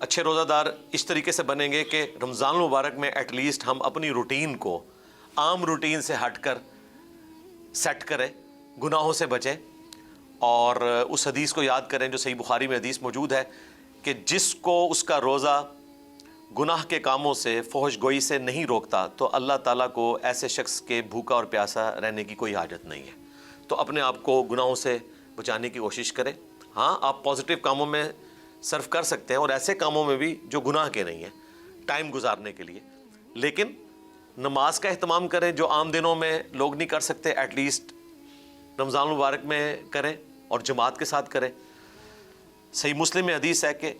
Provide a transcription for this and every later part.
اچھے روزہ دار اس طریقے سے بنیں گے کہ رمضان المبارک میں ایٹ لیسٹ ہم اپنی روٹین کو عام روٹین سے ہٹ کر سیٹ کریں، گناہوں سے بچیں، اور اس حدیث کو یاد کریں جو صحیح بخاری میں حدیث موجود ہے کہ جس کو اس کا روزہ گناہ کے کاموں سے، فحش گوئی سے نہیں روکتا تو اللہ تعالیٰ کو ایسے شخص کے بھوکا اور پیاسا رہنے کی کوئی حاجت نہیں ہے۔ تو اپنے آپ کو گناہوں سے بچانے کی کوشش کریں۔ ہاں، آپ پازیٹیو کاموں میں صرف کر سکتے ہیں اور ایسے کاموں میں بھی جو گناہ کے نہیں ہیں ٹائم گزارنے کے لیے، لیکن نماز کا اہتمام کریں جو عام دنوں میں لوگ نہیں کر سکتے، ایٹ لیسٹ رمضان المبارک میں کریں اور جماعت کے ساتھ کریں۔ صحیح مسلم میں حدیث ہے کہ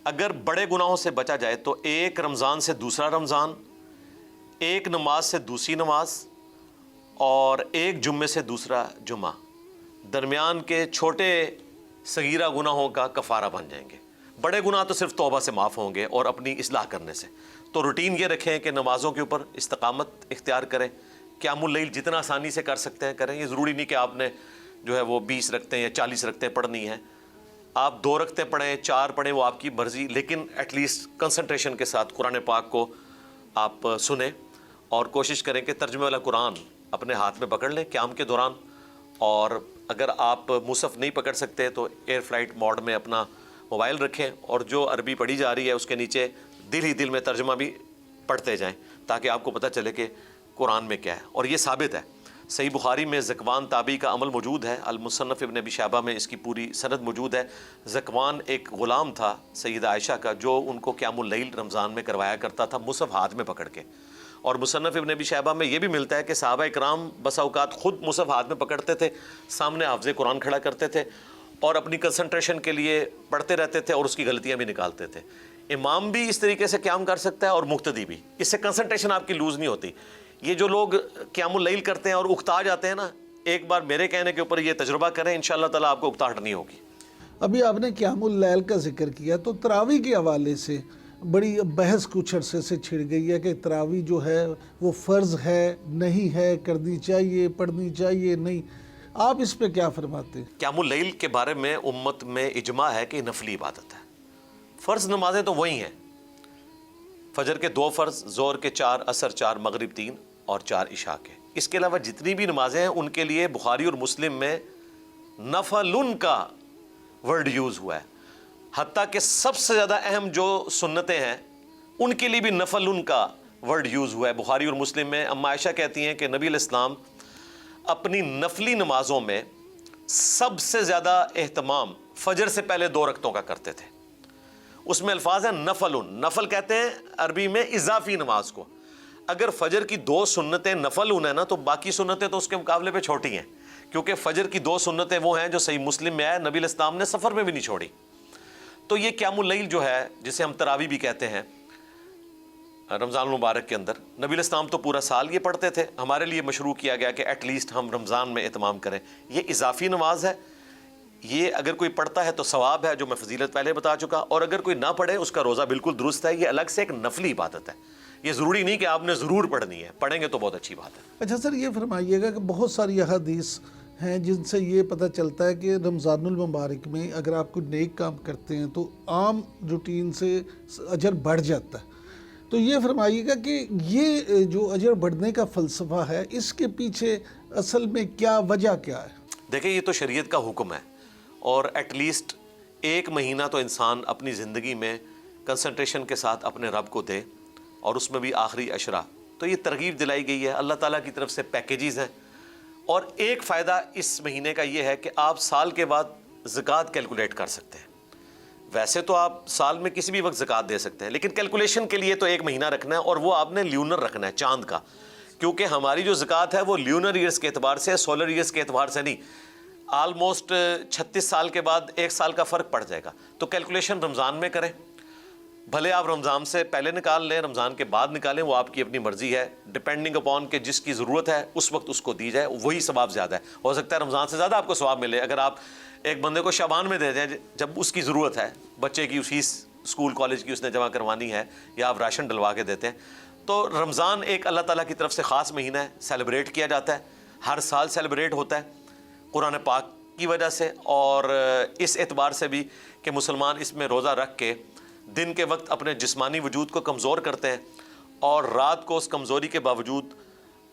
اگر بڑے گناہوں سے بچا جائے تو ایک رمضان سے دوسرا رمضان، ایک نماز سے دوسری نماز، اور ایک جمعے سے دوسرا جمعہ درمیان کے چھوٹے صغیرہ گناہوں کا کفارہ بن جائیں گے۔ بڑے گناہ تو صرف توبہ سے معاف ہوں گے اور اپنی اصلاح کرنے سے۔ تو روٹین یہ رکھیں کہ نمازوں کے اوپر استقامت اختیار کریں، قیام اللیل جتنا آسانی سے کر سکتے ہیں کریں۔ یہ ضروری نہیں کہ آپ نے جو ہے وہ 20 رکھتے ہیں یا 40 رکھتے پڑھنی ہے، آپ 2 رکھتے پڑھیں، 4 پڑھیں، وہ آپ کی مرضی، لیکن ایٹ لیسٹ کنسنٹریشن کے ساتھ قرآن پاک کو آپ سنیں اور کوشش کریں کہ ترجمے والا قرآن اپنے ہاتھ میں پکڑ لیں قیام کے دوران، اور اگر آپ مصحف نہیں پکڑ سکتے تو ایئر فلائٹ موڈ میں اپنا موبائل رکھیں اور جو عربی پڑھی جا رہی ہے اس کے نیچے دل ہی دل میں ترجمہ بھی پڑھتے جائیں تاکہ آپ کو پتہ چلے کہ قرآن میں کیا ہے۔ اور یہ ثابت ہے، صحیح بخاری میں زکوان تابعی کا عمل موجود ہے، المصنف ابن ابی شیبہ میں اس کی پوری سند موجود ہے۔ زکوان ایک غلام تھا سیدہ عائشہ کا جو ان کو قیام اللیل رمضان میں کروایا کرتا تھا مصحف ہاتھ میں پکڑ کے، اور مصنف ابن ابی شیبہ میں یہ بھی ملتا ہے کہ صحابہ اکرام بسا اوقات خود مصحف ہاتھ میں پکڑتے تھے، سامنے حافظ قرآن کھڑا کرتے تھے اور اپنی کنسنٹریشن کے لیے پڑھتے رہتے تھے اور اس کی غلطیاں بھی نکالتے تھے۔ امام بھی اس طریقے سے قیام کر سکتا ہے اور مقتدی بھی، اس سے کنسنٹریشن آپ کی لوز نہیں ہوتی۔ یہ جو لوگ قیام اللیل کرتے ہیں اور اکتا جاتے ہیں نا، ایک بار میرے کہنے کے اوپر یہ تجربہ کریں، انشاءاللہ تعالیٰ آپ کو اکتاہٹ نہیں ہوگی۔ ابھی آپ نے قیام اللیل کا ذکر کیا تو تراویح کے حوالے سے بڑی بحث کچھ عرصے سے چھڑ گئی ہے کہ تراویح جو ہے وہ فرض ہے نہیں ہے، کرنی چاہیے، پڑھنی چاہیے نہیں، آپ اس پہ کیا فرماتے ہیں؟ قیام اللیل کے بارے میں امت میں اجماع ہے کہ نفلی عبادت ہے۔ فرض نمازیں تو وہی ہیں، فجر کے 2 فرض، ظہر کے 4، عصر 4، مغرب 3 اور 4 عشاء کے۔ اس کے علاوہ جتنی بھی نمازیں ہیں ان کے لیے بخاری اور مسلم میں نفلن کا ورڈ یوز ہوا ہے، حتیٰ کہ سب سے زیادہ اہم جو سنتیں ہیں ان کے لیے بھی نفلن کا ورڈ یوز ہوا ہے۔ بخاری اور مسلم میں اما عائشہ کہتی ہیں کہ نبی علیہ السلام اپنی نفلی نمازوں میں سب سے زیادہ اہتمام فجر سے پہلے 2 رکعتوں کا کرتے تھے۔ اس میں الفاظ ہیں نفلن، نفل کہتے ہیں عربی میں اضافی نماز کو۔ اگر فجر کی 2 سنتیں نفل ہیں نا تو باقی سنتیں تو اس کے مقابلے پہ چھوٹی ہیں، کیونکہ فجر کی 2 سنتیں وہ ہیں جو صحیح مسلم میں ہے، نبی علیہ السلام نے سفر میں بھی نہیں چھوڑی۔ تو یہ قیام اللیل جو ہے جسے ہم تراویح بھی کہتے ہیں رمضان المبارک کے اندر، نبی علیہ السلام تو پورا سال یہ پڑھتے تھے، ہمارے لیے مشروع کیا گیا کہ ایٹ لیسٹ ہم رمضان میں اہتمام کریں۔ یہ اضافی نماز ہے، یہ اگر کوئی پڑھتا ہے تو ثواب ہے جو میں فضیلت پہلے بتا چکا، اور اگر کوئی نہ پڑھے اس کا روزہ بالکل درست ہے۔ یہ الگ سے ایک نفلی عبادت ہے، یہ ضروری نہیں کہ آپ نے ضرور پڑھنی ہے، پڑھیں گے تو بہت اچھی بات ہے۔ اچھا سر، یہ فرمائیے گا کہ بہت ساری احادیث ہیں جن سے یہ پتہ چلتا ہے کہ رمضان المبارک میں اگر آپ کوئی نیک کام کرتے ہیں تو عام روٹین سے اجر بڑھ جاتا ہے، تو یہ فرمائیے گا کہ یہ جو اجر بڑھنے کا فلسفہ ہے اس کے پیچھے اصل میں کیا وجہ کیا ہے؟ دیکھیں، یہ تو شریعت کا حکم ہے، اور ایٹ لیسٹ 1 مہینہ تو انسان اپنی زندگی میں کنسنٹریشن کے ساتھ اپنے رب کو دے، اور اس میں بھی آخری عشرہ، تو یہ ترغیب دلائی گئی ہے، اللہ تعالیٰ کی طرف سے پیکیجز ہیں۔ اور ایک فائدہ اس مہینے کا یہ ہے کہ آپ سال کے بعد زکوٰۃ کیلکولیٹ کر سکتے ہیں۔ ویسے تو آپ سال میں کسی بھی وقت زکوٰۃ دے سکتے ہیں، لیکن کیلکولیشن کے لیے تو 1 مہینہ رکھنا ہے، اور وہ آپ نے لیونر رکھنا ہے، چاند کا، کیونکہ ہماری جو زکوٰۃ ہے وہ لیونر ایئرس کے اعتبار سے، سولر ایئرس کے اعتبار سے نہیں۔ آلموسٹ 36 سال کے بعد 1 سال کا فرق پڑ جائے گا، تو کیلکولیشن رمضان میں کریں، بھلے آپ رمضان سے پہلے نکال لیں، رمضان کے بعد نکالیں، وہ آپ کی اپنی مرضی ہے، ڈپینڈنگ اپون کہ جس کی ضرورت ہے اس وقت اس کو دی جائے، وہی ثواب زیادہ ہے۔ ہو سکتا ہے رمضان سے زیادہ آپ کو ثواب ملے اگر آپ ایک بندے کو شعبان میں دے دیں جب اس کی ضرورت ہے، بچے کی فیس اسکول کالج کی اس نے جمع کروانی ہے، یا آپ راشن ڈلوا کے دیتے ہیں۔ تو رمضان ایک اللہ تعالیٰ کی طرف سے خاص مہینہ ہے، سیلیبریٹ کیا جاتا ہے، ہر سال سیلیبریٹ ہوتا ہے قرآن پاک کی وجہ سے، اور اس اعتبار سے بھی کہ مسلمان اس میں روزہ رکھ کے دن کے وقت اپنے جسمانی وجود کو کمزور کرتے ہیں اور رات کو اس کمزوری کے باوجود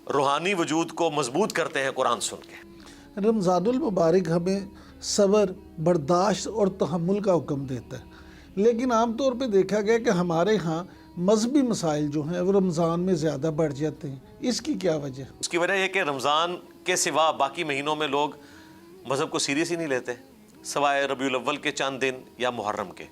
روحانی وجود کو مضبوط کرتے ہیں قرآن سن کے۔ رمضان المبارک ہمیں صبر، برداشت اور تحمل کا حکم دیتا ہے، لیکن عام طور پہ دیکھا گیا کہ ہمارے ہاں مذہبی مسائل جو ہیں وہ رمضان میں زیادہ بڑھ جاتے ہیں۔ اس کی کیا وجہ؟ اس کی وجہ یہ کہ رمضان کے سوا باقی مہینوں میں لوگ مذہب کو سیریس ہی نہیں لیتے، سوائے ربیع الاول کے چند دن یا محرم کے۔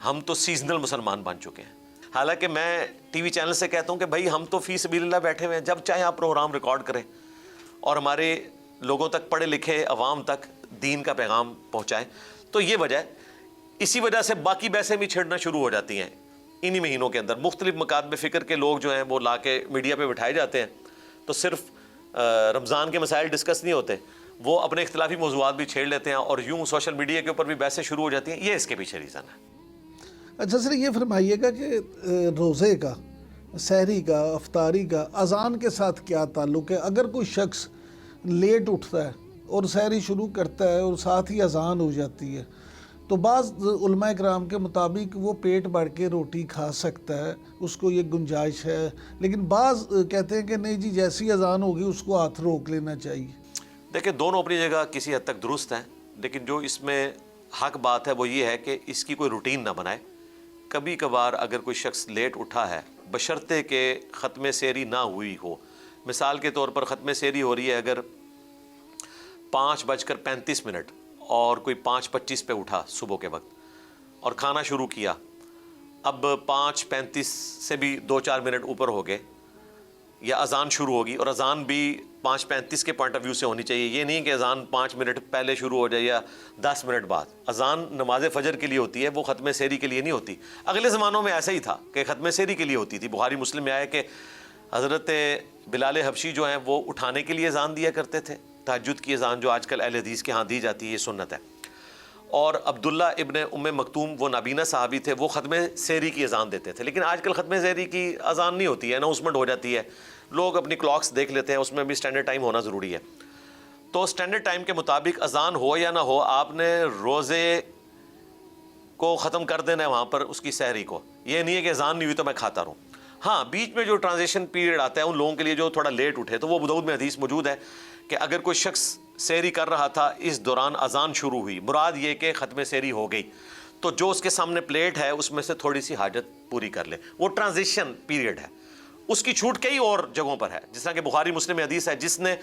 ہم تو سیزنل مسلمان بن چکے ہیں۔ حالانکہ میں ٹی وی چینل سے کہتا ہوں کہ بھائی ہم تو فی سبیل اللہ بیٹھے ہوئے ہیں، جب چاہیں آپ پروگرام ریکارڈ کریں اور ہمارے لوگوں تک، پڑھے لکھے عوام تک دین کا پیغام پہنچائیں۔ تو یہ وجہ ہے، اسی وجہ سے باقی بحثیں بھی چھڑنا شروع ہو جاتی ہیں انہی مہینوں کے اندر۔ مختلف مکاتب فکر کے لوگ جو ہیں وہ لا کے میڈیا پہ بٹھائے جاتے ہیں، تو صرف رمضان کے مسائل ڈسکس نہیں ہوتے، وہ اپنے اختلافی موضوعات بھی چھیڑ لیتے ہیں اور یوں سوشل میڈیا کے اوپر بھی بحثیں شروع ہو جاتی ہیں۔ یہ اس کے پیچھے ریزن ہے۔ اچھا سر، یہ فرمائیے گا کہ روزے کا، سحری کا، افطاری کا اذان کے ساتھ کیا تعلق ہے؟ اگر کوئی شخص لیٹ اٹھتا ہے اور سحری شروع کرتا ہے اور ساتھ ہی اذان ہو جاتی ہے، تو بعض علماء کرام کے مطابق وہ پیٹ بھر کے روٹی کھا سکتا ہے، اس کو یہ گنجائش ہے، لیکن بعض کہتے ہیں کہ نہیں جی، جیسی اذان ہوگی اس کو ہاتھ روک لینا چاہیے۔ دیکھیں، دونوں اپنی جگہ کسی حد تک درست ہیں، لیکن جو اس میں حق بات ہے وہ یہ ہے کہ اس کی کوئی روٹین نہ بنائے۔ کبھی کبھار اگر کوئی شخص لیٹ اٹھا ہے، بشرطے کہ ختم سحری نہ ہوئی ہو، مثال کے طور پر ختم سحری ہو رہی ہے اگر 5:35 اور کوئی 5:25 پہ اٹھا صبح کے وقت اور کھانا شروع کیا، اب 5:35 سے بھی 2-4 منٹ اوپر ہو گئے یا اذان شروع ہوگی، اور اذان بھی 5:35 کے پوائنٹ آف ویو سے ہونی چاہیے۔ یہ نہیں کہ اذان 5 منٹ پہلے شروع ہو جائے یا 10 منٹ بعد۔ اذان نماز فجر کے لیے ہوتی ہے، وہ ختم سحری کے لیے نہیں ہوتی۔ اگلے زمانوں میں ایسا ہی تھا کہ ختم سحری کے لیے ہوتی تھی۔ بخاری مسلم میں آیا کہ حضرت بلال حبشی جو ہیں وہ اٹھانے کے لیے اذان دیا کرتے تھے، تہجد کی اذان جو آج کل اہل حدیث کے ہاں دی جاتی ہے، یہ سنت ہے۔ اور عبداللہ ابن ام مکتوم، وہ نابینا صحابی تھے، وہ ختم سحری کی اذان دیتے تھے۔ لیکن آج کل ختم سحری کی اذان نہیں ہوتی ہے، اناؤنسمنٹ ہو جاتی ہے، لوگ اپنی کلاکس دیکھ لیتے ہیں، اس میں بھی اسٹینڈرڈ ٹائم ہونا ضروری ہے۔ تو اسٹینڈرڈ ٹائم کے مطابق اذان ہو یا نہ ہو، آپ نے روزے کو ختم کر دینا ہے وہاں پر، اس کی سحری کو۔ یہ نہیں ہے کہ اذان نہیں ہوئی تو میں کھاتا رہوں۔ ہاں، بیچ میں جو ٹرانزیشن پیریڈ آتا ہے ان لوگوں کے لیے جو تھوڑا لیٹ اٹھے، تو وہ ابو داؤد میں حدیث موجود ہے کہ اگر کوئی شخص سحری کر رہا تھا، اس دوران اذان شروع ہوئی، مراد یہ کہ ختم سحری ہو گئی، تو جو اس کے سامنے پلیٹ ہے اس میں سے تھوڑی سی حاجت پوری کر لے۔ وہ ٹرانزیشن پیریڈ ہے، اس کی چھوٹ کئی اور جگہوں پر ہے، جس طرح کہ بخاری مسلم میں حدیث ہے، جس نے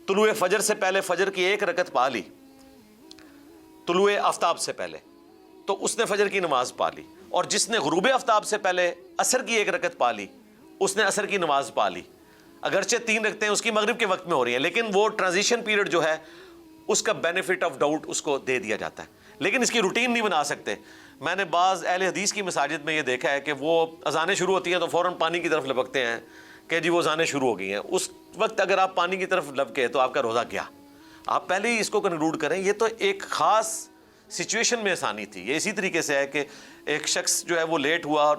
طلوع فجر سے پہلے فجر کی 1 رکعت پا لی، طلوع آفتاب سے پہلے، تو اس نے فجر کی نماز پا لی، اور جس نے غروب آفتاب سے پہلے عصر کی 1 رکعت پا لی، اس نے عصر کی نماز پا لی۔ اگرچہ 3 رکعتیں اس کی مغرب کے وقت میں ہو رہی ہیں، لیکن وہ ٹرانزیشن پیریڈ جو ہے اس کا بینیفٹ آف ڈاؤٹ اس کو دے دیا جاتا ہے، لیکن اس کی روٹین نہیں بنا سکتے۔ میں نے بعض اہل حدیث کی مساجد میں یہ دیکھا ہے کہ وہ اذانیں شروع ہوتی ہیں تو فوراً پانی کی طرف لپکتے ہیں کہ جی وہ اذانیں شروع ہو گئی ہیں۔ اس وقت اگر آپ پانی کی طرف لپکے تو آپ کا روزہ گیا۔ آپ پہلے ہی اس کو کنکلوڈ کریں، یہ تو ایک خاص سچویشن میں آسانی تھی۔ یہ اسی طریقے سے ہے کہ ایک شخص جو ہے وہ لیٹ ہوا اور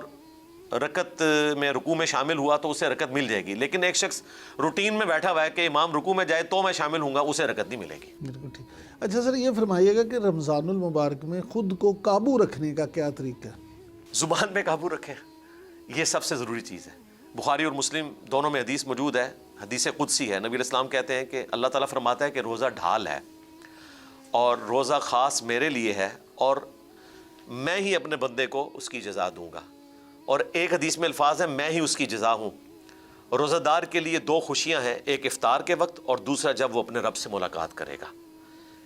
رکعت میں رکوع میں شامل ہوا تو اسے رکعت مل جائے گی، لیکن ایک شخص روٹین میں بیٹھا ہوا ہے کہ امام رکوع میں جائے تو میں شامل ہوں گا، اسے رکعت نہیں ملے گی۔ بالکل ٹھیک۔ اچھا سر، یہ فرمائیے گا کہ رمضان المبارک میں خود کو قابو رکھنے کا کیا طریقہ ہے؟ زبان میں قابو رکھیں، یہ سب سے ضروری چیز ہے۔ بخاری اور مسلم دونوں میں حدیث موجود ہے، حدیث قدسی ہے۔ نبی علیہ السلام کہتے ہیں کہ اللہ تعالیٰ فرماتا ہے کہ روزہ ڈھال ہے اور روزہ خاص میرے لیے ہے، اور میں ہی اپنے بندے کو اس کی جزا دوں گا۔ اور ایک حدیث میں الفاظ ہے، میں ہی اس کی جزا ہوں۔ روزہ دار کے لیے 2 خوشیاں ہیں، ایک افطار کے وقت اور دوسرا جب وہ اپنے رب سے ملاقات کرے گا۔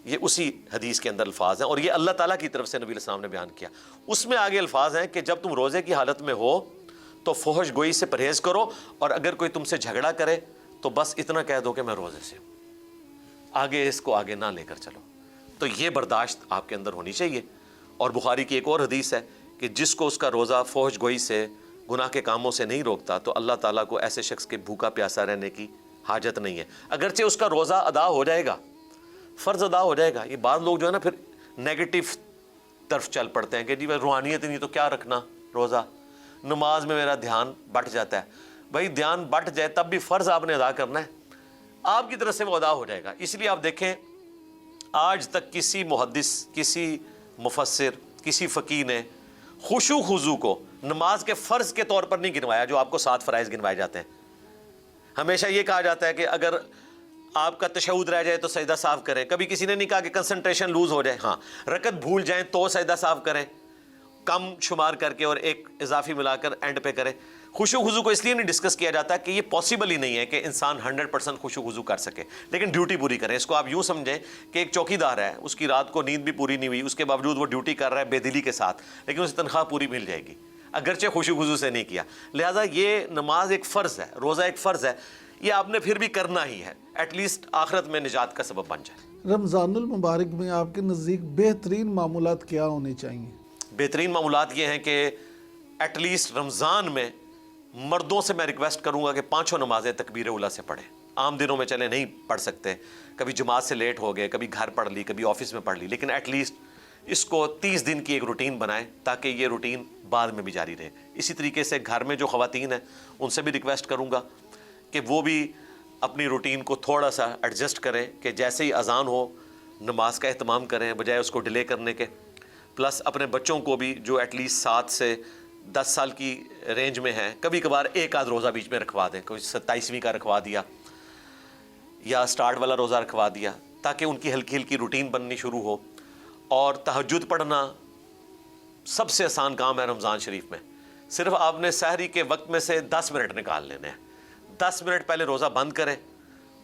یہ اسی حدیث کے اندر الفاظ ہیں، اور یہ اللہ تعالیٰ کی طرف سے نبی علیہ السلام نے بیان کیا۔ اس میں آگے الفاظ ہیں کہ جب تم روزے کی حالت میں ہو تو فحش گوئی سے پرہیز کرو، اور اگر کوئی تم سے جھگڑا کرے تو بس اتنا کہہ دو کہ میں روزے سے ہوں، آگے اس کو آگے نہ لے کر چلو۔ تو یہ برداشت آپ کے اندر ہونی چاہیے۔ اور بخاری کی ایک اور حدیث ہے کہ جس کو اس کا روزہ فحش گوئی سے، گناہ کے کاموں سے نہیں روکتا، تو اللہ تعالیٰ کو ایسے شخص کے بھوکا پیاسا رہنے کی حاجت نہیں ہے، اگرچہ اس کا روزہ ادا ہو جائے گا، فرض ادا ہو جائے گا۔ یہ بعض لوگ جو ہے نا پھر نیگیٹو طرف چل پڑتے ہیں کہ جی روحانیت نہیں تو کیا رکھنا روزہ، نماز میں میرا دھیان بٹ جاتا ہے۔ بھائی دھیان بٹ جائے تب بھی فرض آپ نے ادا کرنا ہے، آپ کی طرف سے وہ ادا ہو جائے گا۔ اس لیے آپ دیکھیں، آج تک کسی محدث، کسی مفسر، کسی فقیہ نے خشوع خضوع کو نماز کے فرض کے طور پر نہیں گنوایا جو آپ کو 7 فرائض گنوائے جاتے ہیں. ہمیشہ یہ کہا جاتا ہے کہ اگر آپ کا تشہد رہ جائے تو سجدہ صاف کریں. کبھی کسی نے نہیں کہا کہ کنسنٹریشن لوز ہو جائے. ہاں رکعت بھول جائیں تو سجدہ صاف کریں, کم شمار کر کے اور ایک اضافی ملا کر اینڈ پہ کریں. خشوع خضوع کو اس لیے نہیں ڈسکس کیا جاتا کہ یہ پاسبل ہی نہیں ہے کہ انسان 100% خشوع خضوع کر سکے, لیکن ڈیوٹی پوری کریں. اس کو آپ یوں سمجھیں کہ ایک چوکی دار ہے, اس کی رات کو نیند بھی پوری نہیں ہوئی, اس کے باوجود وہ ڈیوٹی کر رہا ہے بے دلی کے ساتھ, لیکن اسے تنخواہ پوری مل جائے گی اگرچہ خشوع خضوع سے نہیں کیا. لہٰذا یہ نماز ایک فرض ہے, روزہ ایک فرض ہے, یہ آپ نے پھر بھی کرنا ہی ہے, ایٹ لیسٹ آخرت میں نجات کا سبب بن جائے. رمضان المبارک میں آپ کے نزدیک بہترین معمولات کیا ہونے چاہیے؟ بہترین معمولات یہ ہیں کہ ایٹ لیسٹ رمضان میں مردوں سے میں ریکویسٹ کروں گا کہ 5 نمازیں تکبیر اولیٰ سے پڑھیں. عام دنوں میں چلے نہیں پڑھ سکتے, کبھی جماعت سے لیٹ ہو گئے, کبھی گھر پڑھ لی, کبھی آفس میں پڑھ لی, لیکن ایٹ لیسٹ اس کو 30 دن کی ایک روٹین بنائیں تاکہ یہ روٹین بعد میں بھی جاری رہے. اسی طریقے سے گھر میں جو خواتین ہیں ان سے بھی ریکویسٹ کروں گا کہ وہ بھی اپنی روٹین کو تھوڑا سا ایڈجسٹ کریں کہ جیسے ہی اذان ہو نماز کا اہتمام کریں بجائے اس کو ڈیلے کرنے کے. پلس اپنے بچوں کو بھی جو ایٹ لیسٹ 7 سے 10 سال کی رینج میں ہیں, کبھی کبھار ایک آدھ روزہ بیچ میں رکھوا دیں, کوئی 27ویں کا رکھوا دیا یا سٹارٹ والا روزہ رکھوا دیا, تاکہ ان کی ہلکی ہلکی روٹین بننی شروع ہو. اور تہجد پڑھنا سب سے آسان کام ہے رمضان شریف میں. صرف آپ نے سحری کے وقت میں سے 10 منٹ نکال لینے ہیں. 10 منٹ پہلے روزہ بند کریں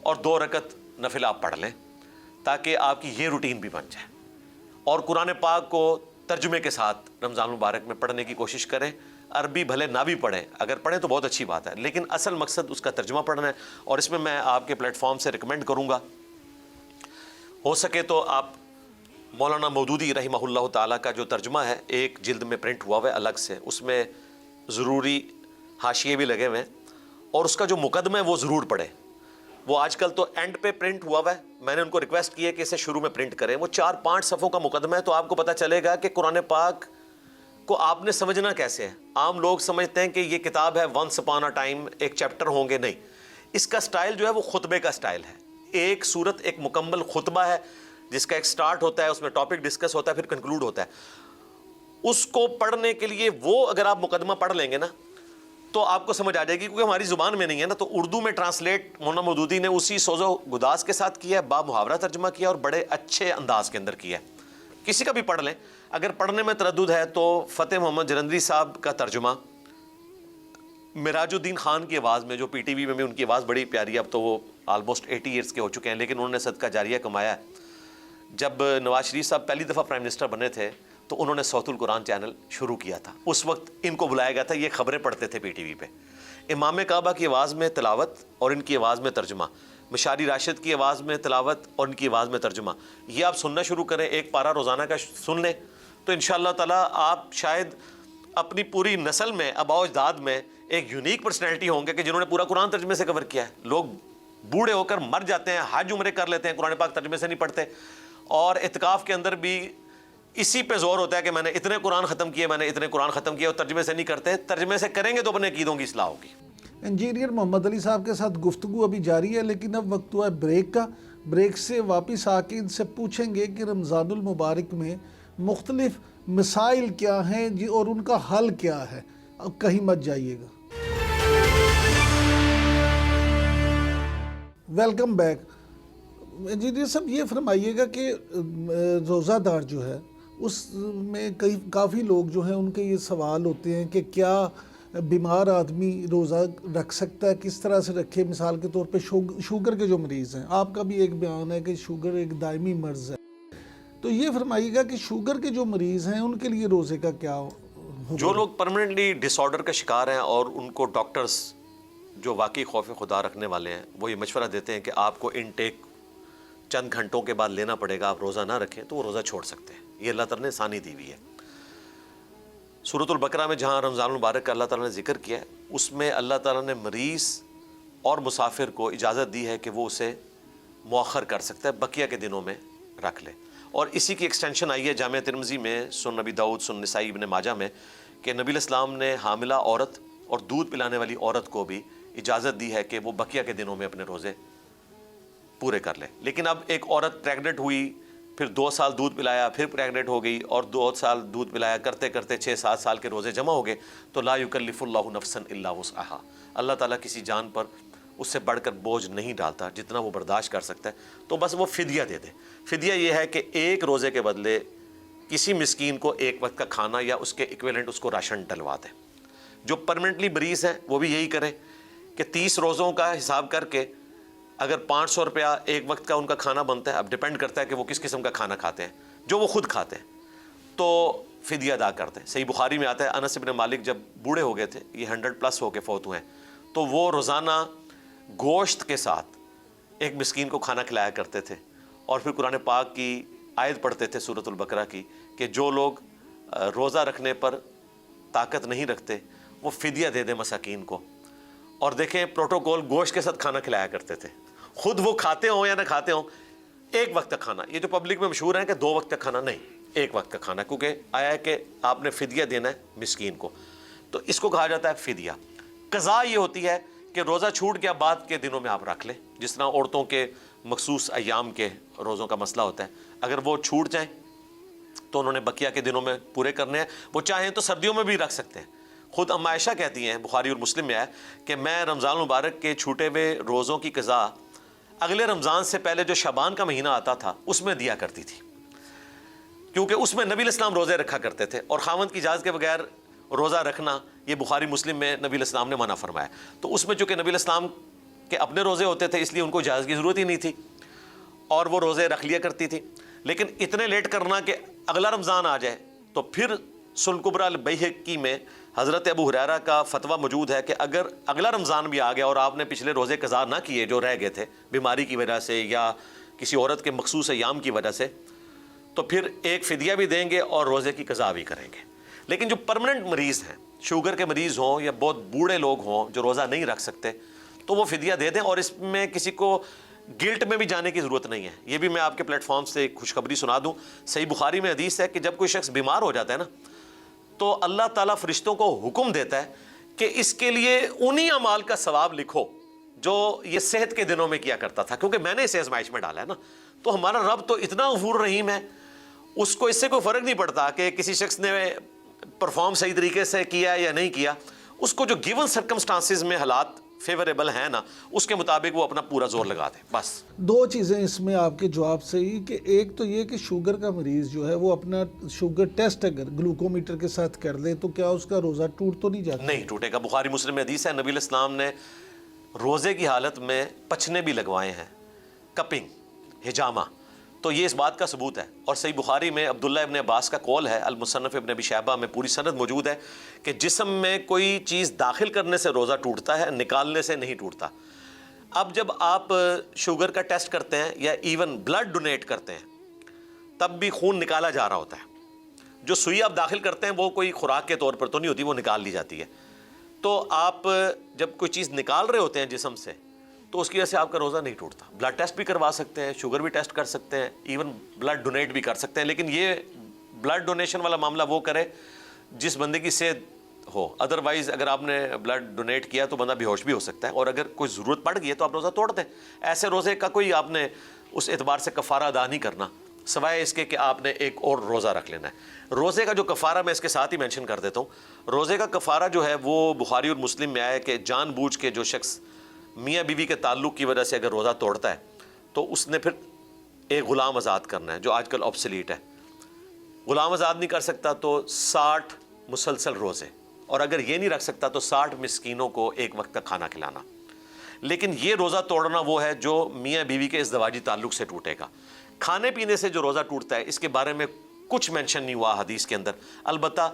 اور 2 رکعت نفل آپ پڑھ لیں تاکہ آپ کی یہ روٹین بھی بن جائے. اور قرآن پاک کو ترجمے کے ساتھ رمضان المبارک میں پڑھنے کی کوشش کریں. عربی بھلے نہ بھی پڑھیں, اگر پڑھیں تو بہت اچھی بات ہے, لیکن اصل مقصد اس کا ترجمہ پڑھنا ہے. اور اس میں آپ کے پلیٹ فارم سے ریکمینڈ کروں گا, ہو سکے تو آپ مولانا مودودی رحمہ اللہ تعالیٰ کا جو ترجمہ ہے ایک جلد میں پرنٹ ہوا ہوا ہے الگ سے, اس میں ضروری حاشیے بھی لگے ہوئے ہیں, اور اس کا جو مقدمہ ہے وہ ضرور پڑھیں. وہ آج کل تو اینڈ پہ پرنٹ ہوا ہوا ہے, میں نے ان کو ریکویسٹ کی ہے کہ اسے شروع میں پرنٹ کریں. وہ 4-5 صفحوں کا مقدمہ ہے, تو آپ کو پتہ چلے گا کہ قرآن پاک کو آپ نے سمجھنا کیسے ہے. عام لوگ سمجھتے ہیں کہ یہ کتاب ہے ونس اپان اے ٹائم ایک چیپٹر ہوں گے, نہیں. اس کا سٹائل جو ہے وہ خطبے کا سٹائل ہے. ایک سورت ایک مکمل خطبہ ہے جس کا ایک سٹارٹ ہوتا ہے, اس میں ٹاپک ڈسکس ہوتا ہے, پھر کنکلوڈ ہوتا ہے. اس کو پڑھنے کے لیے وہ اگر آپ مقدمہ پڑھ لیں گے نا تو آپ کو سمجھ آ جائے گی, کیونکہ ہماری زبان میں نہیں ہے نا, تو اردو میں ٹرانسلیٹ مولانا مودودی نے اسی سوز و گداز کے ساتھ کیا ہے, با محاورہ ترجمہ کیا اور بڑے اچھے انداز کے اندر کیا ہے. کسی کا بھی پڑھ لیں. اگر پڑھنے میں تردد ہے تو فتح محمد جلندری صاحب کا ترجمہ مراج الدین خان کی آواز میں, جو پی ٹی وی میں بھی ان کی آواز بڑی پیاری ہے, اب تو وہ آلموسٹ 80 ایئرس کے ہو چکے ہیں, لیکن انہوں نے صدقہ جاریہ کمایا ہے. جب نواز شریف صاحب پہلی دفعہ پرائم منسٹر بنے تھے تو انہوں نے صوت القرآن چینل شروع کیا تھا. اس وقت ان کو بلایا گیا تھا, یہ خبریں پڑھتے تھے پی ٹی وی پہ. امام کعبہ کی آواز میں تلاوت اور ان کی آواز میں ترجمہ, مشاری راشد کی آواز میں تلاوت اور ان کی آواز میں ترجمہ, یہ آپ سننا شروع کریں, ایک پارہ روزانہ کا سن لیں تو انشاءاللہ تعالیٰ آپ شاید اپنی پوری نسل میں آباء و اجداد میں ایک یونیک پرسنالٹی ہوں گے کہ جنہوں نے پورا قرآن ترجمے سے کور کیا ہے. لوگ بوڑھے ہو کر مر جاتے ہیں, حج عمرے کر لیتے ہیں, قرآن پاک ترجمے سے نہیں پڑھتے, اور اعتکاف کے اندر بھی اسی پہ زور ہوتا ہے کہ میں نے اتنے قرآن ختم کیے, میں نے اتنے قرآن ختم کیے, اور ترجمے سے نہیں کرتے. ترجمے سے کریں گے تو اپنے عقیدوں کی اصلاح ہوگی. انجینئر محمد علی صاحب کے ساتھ گفتگو ابھی جاری ہے, لیکن اب وقت ہوا ہے بریک کا. بریک سے واپس آ کے ان سے پوچھیں گے کہ رمضان المبارک میں مختلف مسائل کیا ہیں جی, اور ان کا حل کیا ہے. اب کہیں مت جائیے گا. Welcome back. انجینئر صاحب یہ فرمائیے گا کہ روزہ دار جو ہے اس میں کافی لوگ جو ہیں ان کے یہ سوال ہوتے ہیں کہ کیا بیمار آدمی روزہ رکھ سکتا ہے, کس طرح سے رکھے. مثال کے طور پہ شوگر کے جو مریض ہیں, آپ کا بھی ایک بیان ہے کہ شوگر ایک دائمی مرض ہے, تو یہ فرمائیے گا کہ شوگر کے جو مریض ہیں ان کے لیے روزے کا کیا ہوگا؟ جو لوگ پرماننٹلی ڈس آرڈر کا شکار ہیں اور ان کو ڈاکٹرز جو واقعی خوف خدا رکھنے والے ہیں وہ یہ مشورہ دیتے ہیں کہ آپ کو انٹیک چند گھنٹوں کے بعد لینا پڑے گا, آپ روزہ نہ رکھیں, تو وہ روزہ چھوڑ سکتے ہیں. یہ اللہ تعالیٰ نے آسانی دی ہوئی ہے. سورۃ البقرہ میں جہاں رمضان المبارک کا اللہ تعالیٰ نے ذکر کیا ہے, اس میں اللہ تعالیٰ نے مریض اور مسافر کو اجازت دی ہے کہ وہ اسے مؤخر کر سکتا ہے, بقیہ کے دنوں میں رکھ لے. اور اسی کی ایکسٹینشن آئی ہے جامع ترمذی میں, سنن نبی داؤد, سنن نسائی, ابن ماجہ میں, کہ نبی علیہ السلام نے حاملہ عورت اور دودھ پلانے والی عورت کو بھی اجازت دی ہے کہ وہ بقیہ کے دنوں میں اپنے روزے پورے کر لے. لیکن اب ایک عورت پریگننٹ ہوئی, پھر 2 سال دودھ پلایا، پھر پریگننٹ ہو گئی اور 2 سال دودھ پلایا کرتے کرتے 6-7 سال کے روزے جمع ہو گئے، تو لا یکلف اللہ نفسا الا وسعها، اللہ تعالیٰ کسی جان پر اس سے بڑھ کر بوجھ نہیں ڈالتا جتنا وہ برداشت کر سکتا ہے، تو بس وہ فدیہ دے دے۔ فدیہ یہ ہے کہ ایک روزے کے بدلے کسی مسکین کو ایک وقت کا کھانا یا اس کے ایکویلنٹ اس کو راشن ڈلوا دے۔ جو پرمنٹلی مریض ہیں وہ بھی یہی کریں کہ 30 روزوں کا حساب کر کے اگر 500 روپیہ ایک وقت کا ان کا کھانا بنتا ہے، اب ڈیپینڈ کرتا ہے کہ وہ کس قسم کا کھانا کھاتے ہیں، جو وہ خود کھاتے ہیں تو فدیہ ادا کرتے ہیں۔ صحیح بخاری میں آتا ہے انس بن مالک جب بوڑھے ہو گئے تھے، یہ 100+ ہو کے فوت ہوئے ہیں، تو وہ روزانہ گوشت کے ساتھ ایک مسکین کو کھانا کھلایا کرتے تھے، اور پھر قرآن پاک کی آیت پڑھتے تھے سورۃ البقرہ کی کہ جو لوگ روزہ رکھنے پر طاقت نہیں رکھتے وہ فدیہ دے دیں مساکین کو۔ اور دیکھیں پروٹوکول گوشت کے ساتھ کھانا کھلایا کرتے تھے، خود وہ کھاتے ہوں یا نہ کھاتے ہوں، ایک وقت کا کھانا۔ یہ جو پبلک میں مشہور ہے کہ 2 وقت کا کھانا، نہیں، ایک وقت کا کھانا، کیونکہ آیا ہے کہ آپ نے فدیہ دینا ہے مسکین کو، تو اس کو کہا جاتا ہے فدیہ۔ قضا یہ ہوتی ہے کہ روزہ چھوٹ گیا بعد کے دنوں میں آپ رکھ لیں، جس طرح عورتوں کے مخصوص ایام کے روزوں کا مسئلہ ہوتا ہے، اگر وہ چھوٹ جائیں تو انہوں نے بقیہ کے دنوں میں پورے کرنے ہیں، وہ چاہیں تو سردیوں میں بھی رکھ سکتے ہیں۔ خود ام عائشہ کہتی ہیں، بخاری اور مسلم میں ہے کہ میں رمضان المبارک کے چھوٹے ہوئے روزوں کی قضا اگلے رمضان سے پہلے جو شعبان کا مہینہ آتا تھا اس میں دیا کرتی تھی، کیونکہ اس میں نبی علیہ السلام روزے رکھا کرتے تھے، اور خاوند کی اجازت کے بغیر روزہ رکھنا یہ بخاری مسلم میں نبی علیہ السلام نے منع فرمایا۔ تو اس میں چونکہ نبی علیہ السلام کے اپنے روزے ہوتے تھے اس لیے ان کو اجازت کی ضرورت ہی نہیں تھی، اور وہ روزے رکھ لیا کرتی تھی۔ لیکن اتنے لیٹ کرنا کہ اگلا رمضان آ جائے، تو پھر سنن کبریٰ البیہقی میں حضرت ابو ہریرہ کا فتویٰ موجود ہے کہ اگر اگلا رمضان بھی آ گیا اور آپ نے پچھلے روزے قضا نہ کیے جو رہ گئے تھے بیماری کی وجہ سے یا کسی عورت کے مخصوص ایام کی وجہ سے، تو پھر ایک فدیہ بھی دیں گے اور روزے کی قضا بھی کریں گے۔ لیکن جو پرمننٹ مریض ہیں، شوگر کے مریض ہوں یا بہت بوڑھے لوگ ہوں جو روزہ نہیں رکھ سکتے، تو وہ فدیہ دے دیں، اور اس میں کسی کو گلٹ میں بھی جانے کی ضرورت نہیں ہے۔ یہ بھی میں آپ کے پلیٹ فارم سے ایک خوشخبری سنا دوں، صحیح بخاری میں حدیث ہے کہ جب کوئی شخص بیمار ہو جاتا ہے نا، تو اللہ تعالیٰ فرشتوں کو حکم دیتا ہے کہ اس کے لیے انہی اعمال کا ثواب لکھو جو یہ صحت کے دنوں میں کیا کرتا تھا، کیونکہ میں نے اسے آزمائش میں ڈالا ہے نا۔ تو ہمارا رب تو اتنا غفور رحیم ہے، اس کو اس سے کوئی فرق نہیں پڑتا کہ کسی شخص نے پرفارم صحیح طریقے سے کیا یا نہیں کیا، اس کو جو گیون سرکمسٹانسز میں حالات فیوریبل ہیں نا، اس کے مطابق وہ اپنا پورا زور لگا دے۔ بس 2 چیزیں اس میں آپ کے جواب سے ہی، کہ ایک تو یہ کہ شوگر کا مریض جو ہے وہ اپنا شوگر ٹیسٹ اگر گلوکومیٹر کے ساتھ کر لے تو کیا اس کا روزہ ٹوٹ تو نہیں جاتا؟ نہیں ٹوٹے گا۔ بخاری مسلم میں حدیث ہے، نبی علیہ السلام نے روزے کی حالت میں پچھنے بھی لگوائے ہیں، کپنگ، حجامہ، تو یہ اس بات کا ثبوت ہے۔ اور صحیح بخاری میں عبداللہ ابن عباس کا قول ہے، المصنف ابن ابی شیبہ میں پوری سند موجود ہے کہ جسم میں کوئی چیز داخل کرنے سے روزہ ٹوٹتا ہے، نکالنے سے نہیں ٹوٹتا۔ اب جب آپ شوگر کا ٹیسٹ کرتے ہیں یا ایون بلڈ ڈونیٹ کرتے ہیں، تب بھی خون نکالا جا رہا ہوتا ہے۔ جو سوئی آپ داخل کرتے ہیں وہ کوئی خوراک کے طور پر تو نہیں ہوتی، وہ نکال لی جاتی ہے۔ تو آپ جب کوئی چیز نکال رہے ہوتے ہیں جسم سے تو اس کی وجہ سے آپ کا روزہ نہیں ٹوٹتا۔ بلڈ ٹیسٹ بھی کروا سکتے ہیں، شوگر بھی ٹیسٹ کر سکتے ہیں، ایون بلڈ ڈونیٹ بھی کر سکتے ہیں، لیکن یہ بلڈ ڈونیشن والا معاملہ وہ کرے جس بندے کی صحت ہو، ادروائز اگر آپ نے بلڈ ڈونیٹ کیا تو بندہ بے ہوش بھی ہو سکتا ہے، اور اگر کوئی ضرورت پڑ گئی ہے تو آپ روزہ توڑ دیں۔ ایسے روزے کا کوئی آپ نے اس اعتبار سے کفارہ ادا نہیں کرنا، سوائے اس کے کہ آپ نے ایک اور روزہ رکھ لینا ہے۔ روزے کا جو کفارہ میں اس کے ساتھ ہی مینشن کر دیتا ہوں، روزے کا کفارہ جو ہے وہ بخاری اور مسلم میں آیا ہے کہ جان بوجھ کے جو شخص میاں بیوی کے تعلق کی وجہ سے اگر روزہ توڑتا ہے تو اس نے پھر ایک غلام آزاد کرنا ہے، جو آج کل آبسلیٹ ہے۔ غلام آزاد نہیں کر سکتا تو 60 مسلسل روزے، اور اگر یہ نہیں رکھ سکتا تو 60 مسکینوں کو ایک وقت کا کھانا کھلانا۔ لیکن یہ روزہ توڑنا وہ ہے جو میاں بیوی کے ازدواجی تعلق سے ٹوٹے گا۔ کھانے پینے سے جو روزہ ٹوٹتا ہے اس کے بارے میں کچھ مینشن نہیں ہوا حدیث کے اندر، البتہ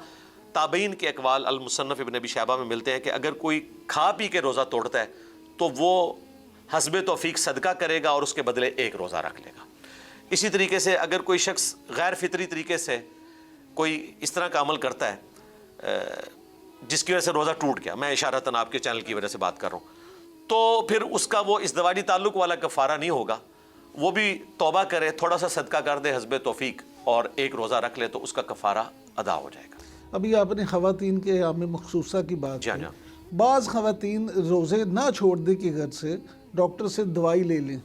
تابعین کے اقوال المصنف ابن ابی شیبہ میں ملتے ہیں کہ اگر کوئی کھا پی کے روزہ توڑتا ہے تو وہ حسب توفیق صدقہ کرے گا اور اس کے بدلے ایک روزہ رکھ لے گا۔ اسی طریقے سے اگر کوئی شخص غیر فطری طریقے سے کوئی اس طرح کا عمل کرتا ہے جس کی وجہ سے روزہ ٹوٹ گیا، میں اشارتاً آپ کے چینل کی وجہ سے بات کر رہا ہوں، تو پھر اس کا وہ ازدواجی تعلق والا کفارہ نہیں ہوگا، وہ بھی توبہ کرے، تھوڑا سا صدقہ کر دے حسب توفیق اور ایک روزہ رکھ لے تو اس کا کفارہ ادا ہو جائے گا۔ ابھی آپ نے خواتین کے ایام مخصوصہ کی بات جی کی، ہاں۔ بعض خواتین روزے نہ چھوڑنے کی غرض سے ڈاکٹر سے دوائی لے لیں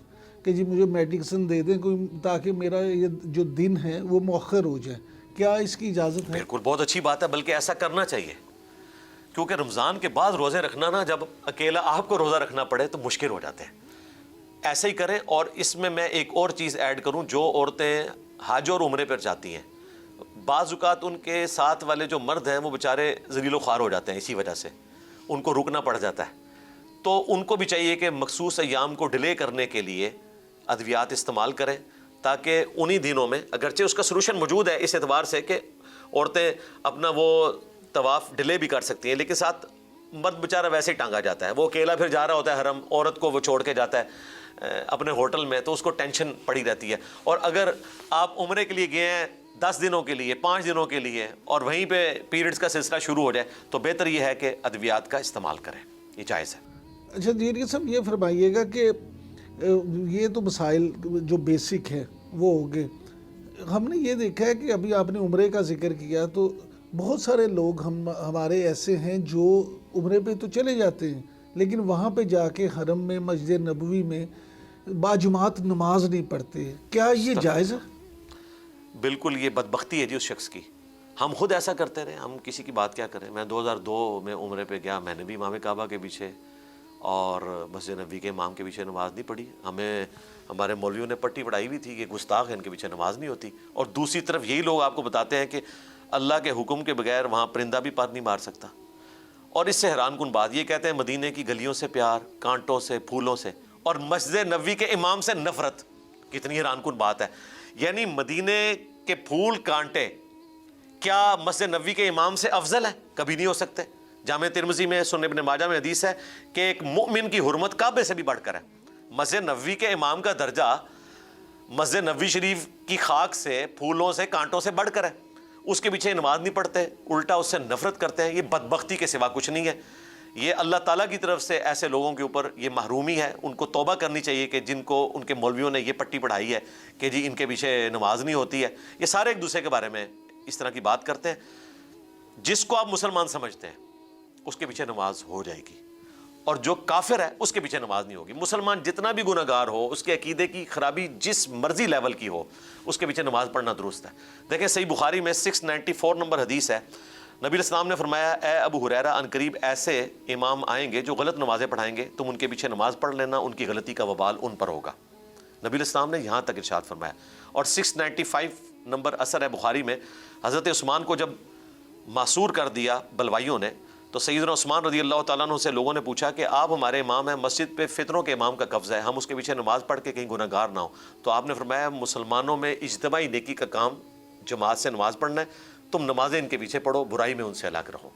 کہ جی مجھے میڈیسن دے دیں کوئی تاکہ میرا یہ جو دن ہے وہ مؤخر ہو جائے، کیا اس کی اجازت ہے؟ بالکل بہت اچھی بات ہے، بلکہ ایسا کرنا چاہیے، کیونکہ رمضان کے بعد روزے رکھنا نا، جب اکیلا آپ کو روزہ رکھنا پڑے تو مشکل ہو جاتے ہیں۔ ایسا ہی کریں۔ اور اس میں ایک اور چیز ایڈ کروں، جو عورتیں حج اور عمرے پر جاتی ہیں، بعض اوقات ان کے ساتھ والے جو مرد ہیں وہ بیچارے ذلیل و خوار ہو جاتے ہیں، اسی وجہ سے ان کو رکنا پڑ جاتا ہے، تو ان کو بھی چاہیے کہ مخصوص ایام کو ڈیلے کرنے کے لیے ادویات استعمال کریں، تاکہ انہی دنوں میں، اگرچہ اس کا سلوشن موجود ہے اس اعتبار سے کہ عورتیں اپنا وہ طواف ڈیلے بھی کر سکتی ہیں، لیکن ساتھ مرد بیچارہ ویسے ہی ٹانگا جاتا ہے، وہ اکیلا پھر جا رہا ہوتا ہے حرم، عورت کو وہ چھوڑ کے جاتا ہے اپنے ہوٹل میں، تو اس کو ٹینشن پڑی رہتی ہے۔ اور اگر آپ عمرے کے لیے گئے ہیں 10 دنوں کے لیے، 5 دنوں کے لیے، اور وہیں پہ پیریڈز کا سلسلہ شروع ہو جائے، تو بہتر یہ ہے کہ ادویات کا استعمال کریں، یہ جائز ہے۔ اچھا جیریہ صاحب یہ فرمائیے گا کہ یہ تو مسائل جو بیسک ہے وہ ہو گئے، ہم نے یہ دیکھا ہے کہ ابھی آپ نے عمرے کا ذکر کیا، تو بہت سارے لوگ ہمارے ایسے ہیں جو عمرے پہ تو چلے جاتے ہیں لیکن وہاں پہ جا کے حرم میں، مسجد نبوی میں باجماعت نماز نہیں پڑھتے، کیا یہ جائز ہے؟ بالکل یہ بدبختی ہے جی اس شخص کی، ہم خود ایسا کرتے رہے، ہم کسی کی بات کیا کریں۔ میں 2002 میں عمرے پہ گیا، میں نے بھی امام کعبہ کے پیچھے اور مسجد نبوی کے امام کے پیچھے نماز نہیں پڑھی، ہمیں ہمارے مولویوں نے پٹی پڑھائی ہوئی تھی کہ گستاخ ہیں، ان کے پیچھے نماز نہیں ہوتی، اور دوسری طرف یہی لوگ آپ کو بتاتے ہیں کہ اللہ کے حکم کے بغیر وہاں پرندہ بھی پر نہیں مار سکتا۔ اور اس سے حیران کن بات یہ کہتے ہیں مدینے کی گلیوں سے پیار، کانٹوں سے، پھولوں سے، اور مسجد نبوی کے امام سے نفرت، کتنی حیران کن بات ہے۔ یعنی مدینے کے پھول کانٹے کیا مسجد نبوی کے امام سے افضل ہے؟ کبھی نہیں ہو سکتے۔ جامع ترمذی میں، سنن ابن ماجہ میں حدیث ہے کہ ایک مؤمن کی حرمت کعبے سے بھی بڑھ کر ہے۔ مسجد نبوی کے امام کا درجہ مسجد نبوی شریف کی خاک سے، پھولوں سے، کانٹوں سے بڑھ کر ہے۔ اس کے پیچھے نماز نہیں پڑھتے، الٹا اس سے نفرت کرتے ہیں۔ یہ بدبختی کے سوا کچھ نہیں ہے۔ یہ اللہ تعالیٰ کی طرف سے ایسے لوگوں کے اوپر یہ محرومی ہے، ان کو توبہ کرنی چاہیے کہ جن کو ان کے مولویوں نے یہ پٹی پڑھائی ہے کہ جی ان کے پیچھے نماز نہیں ہوتی ہے۔ یہ سارے ایک دوسرے کے بارے میں اس طرح کی بات کرتے ہیں۔ جس کو آپ مسلمان سمجھتے ہیں اس کے پیچھے نماز ہو جائے گی، اور جو کافر ہے اس کے پیچھے نماز نہیں ہوگی۔ مسلمان جتنا بھی گناہ گار ہو، اس کے عقیدے کی خرابی جس مرضی لیول کی ہو، اس کے پیچھے نماز پڑھنا درست ہے۔ دیکھیں صحیح بخاری میں 694 نمبر حدیث ہے، نبی علیہ السلام نے فرمایا، اے ابو ہریرہ، ان قریب ایسے امام آئیں گے جو غلط نمازیں پڑھائیں گے، تم ان کے پیچھے نماز پڑھ لینا، ان کی غلطی کا وبال ان پر ہوگا۔ نبی علیہ السلام نے یہاں تک ارشاد فرمایا۔ اور 695 نمبر اثر ہے بخاری میں، حضرت عثمان کو جب معصور کر دیا بلوائیوں نے، تو سیدنا عثمان رضی اللہ تعالیٰ عنہ سے لوگوں نے پوچھا کہ آپ ہمارے امام ہیں، مسجد پہ فطروں کے امام کا قبضہ ہے، ہم اس کے پیچھے نماز پڑھ کے کہیں گناہ گار نہ ہو۔ تو آپ نے فرمایا، مسلمانوں میں اجتماعی نیکی کا کام جماعت سے نماز پڑھنا ہے، تم نمازیں ان کے پیچھے پڑھو، برائی میں ان سے الگ رہو۔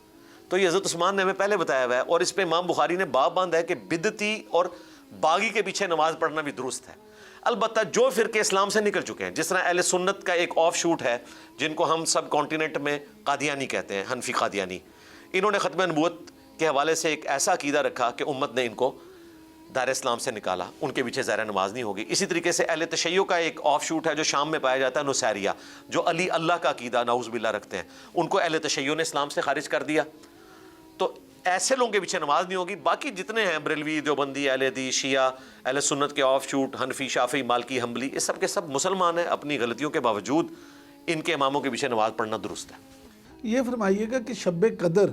تو یہ حضرت عثمان نے ہمیں پہلے بتایا ہوا ہے، اور اس پہ امام بخاری نے باب باندھا ہے کہ بدعتی اور باغی کے پیچھے نماز پڑھنا بھی درست ہے۔ البتہ جو فرقے اسلام سے نکل چکے ہیں، جس طرح اہل سنت کا ایک آف شوٹ ہے جن کو ہم سب کانٹیننٹ میں قادیانی کہتے ہیں، حنفی قادیانی، انہوں نے ختم نبوت کے حوالے سے ایک ایسا عقیدہ رکھا کہ امت نے ان کو دائرہ اسلام سے نکالا، ان کے پیچھے ظاہر نماز نہیں ہوگی۔ اسی طریقے سے اہل تشیع کا ایک آف شوٹ ہے جو شام میں پایا جاتا ہے، نصیریہ، جو علی اللہ کا عقیدہ نعوذ باللہ رکھتے ہیں، ان کو اہل تشیع نے اسلام سے خارج کر دیا۔ تو ایسے لوگوں کے پیچھے نماز نہیں ہوگی۔ باقی جتنے ہیں، بریلوی، دیوبندی، اہل حدیث، شیعہ، اہل سنت کے آف شوٹ، حنفی، شافعی، مالکی، حنبلی، یہ سب کے سب مسلمان ہیں، اپنی غلطیوں کے باوجود ان کے اماموں کے پیچھے نماز پڑھنا درست ہے۔ یہ فرمائیے گا کہ شب قدر،